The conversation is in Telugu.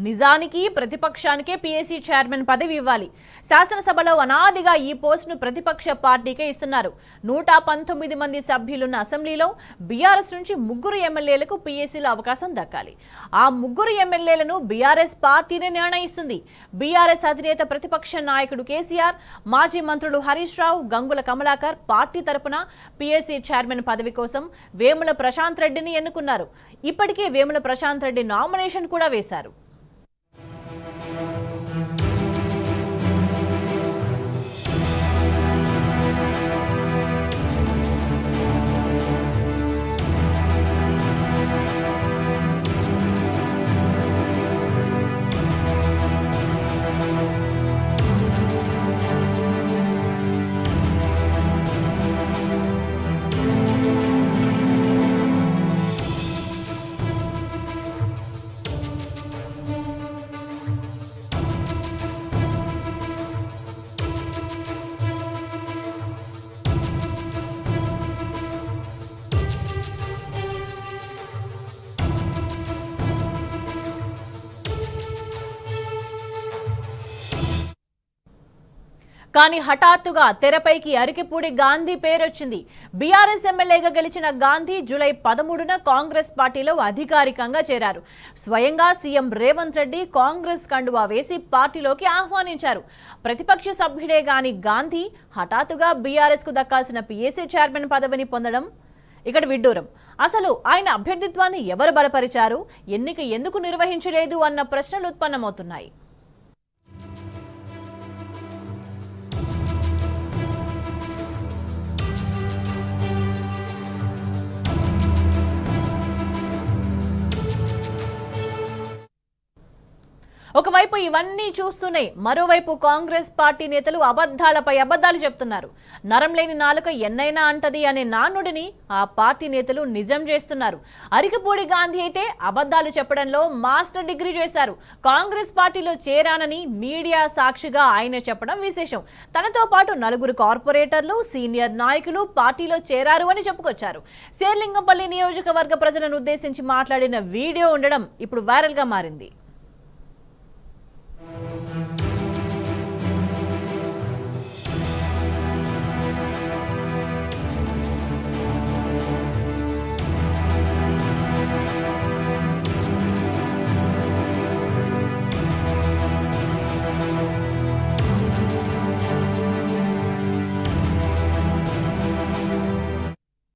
నిజానికి ప్రతిపక్షానికే పీఏసీ చైర్మన్ పదవి ఇవ్వాలి. శాసనసభలో అనాదిగా ఈ పోస్టును ప్రతిపక్ష పార్టీకే ఇస్తున్నారు. 119 మంది సభ్యులున్న అసెంబ్లీలో బీఆర్ఎస్ నుంచి 3 ఎమ్మెల్యేలకు పీఏసీలో అవకాశం దక్కాలి. ఆ 3 ఎమ్మెల్యేలను బీఆర్ఎస్ పార్టీనే నిర్ణయిస్తుంది. బీఆర్ఎస్ అధినేత ప్రతిపక్ష నాయకుడు కేసీఆర్, మాజీ మంత్రులు హరీష్ రావు, గంగుల కమలాకర్ పార్టీ తరపున పీఏసీ చైర్మన్ పదవి కోసం వేముల ప్రశాంత్ రెడ్డిని ఎన్నుకున్నారు. ఇప్పటికే వేముల ప్రశాంత్ రెడ్డి నామినేషన్ కూడా వేశారు. కానీ హఠాత్తుగా తెరపైకి అరికిపూడి గాంధీ పేరొచ్చింది. బీఆర్ఎస్ ఎమ్మెల్యేగా గెలిచిన గాంధీ జూలై 13న కాంగ్రెస్ పార్టీలో అధికారికంగా చేరారు. స్వయంగా సీఎం రేవంత్ రెడ్డి కాంగ్రెస్ కండువా వేసి పార్టీలోకి ఆహ్వానించారు. ప్రతిపక్ష సభ్యుడే గాని గాంధీ హఠాత్తుగా బీఆర్ఎస్ కు దక్కాల్సిన పీఏసీ చైర్మన్ పదవిని పొందడం ఇక్కడ విడ్డూరం. అసలు ఆయన అభ్యర్థిత్వాన్ని ఎవరు బలపరిచారు, ఎన్నిక ఎందుకు నిర్వహించలేదు అన్న ప్రశ్నలు ఉత్పన్నమవుతున్నాయి. ఒకవైపు ఇవన్నీ చూస్తూనే మరోవైపు కాంగ్రెస్ పార్టీ నేతలు అబద్ధాలపై అబద్ధాలు చెప్తున్నారు. నరం లేని నాలుక ఎన్నైనా అంటది అనే నానుడిని ఆ పార్టీ నేతలు నిజం చేస్తున్నారు. అరికిపూడి గాంధీ అయితే అబద్ధాలు చెప్పడంలో మాస్టర్ డిగ్రీ చేశారు. కాంగ్రెస్ పార్టీలో చేరానని మీడియా సాక్షిగా ఆయన చెప్పడం విశేషం. తనతో పాటు 4 కార్పొరేటర్లు, సీనియర్ నాయకులు పార్టీలో చేరారు అని చెప్పుకొచ్చారు. శేర్లింగంపల్లి నియోజకవర్గ ప్రజలను ఉద్దేశించి మాట్లాడిన వీడియో ఉండడం ఇప్పుడు వైరల్ గా మారింది.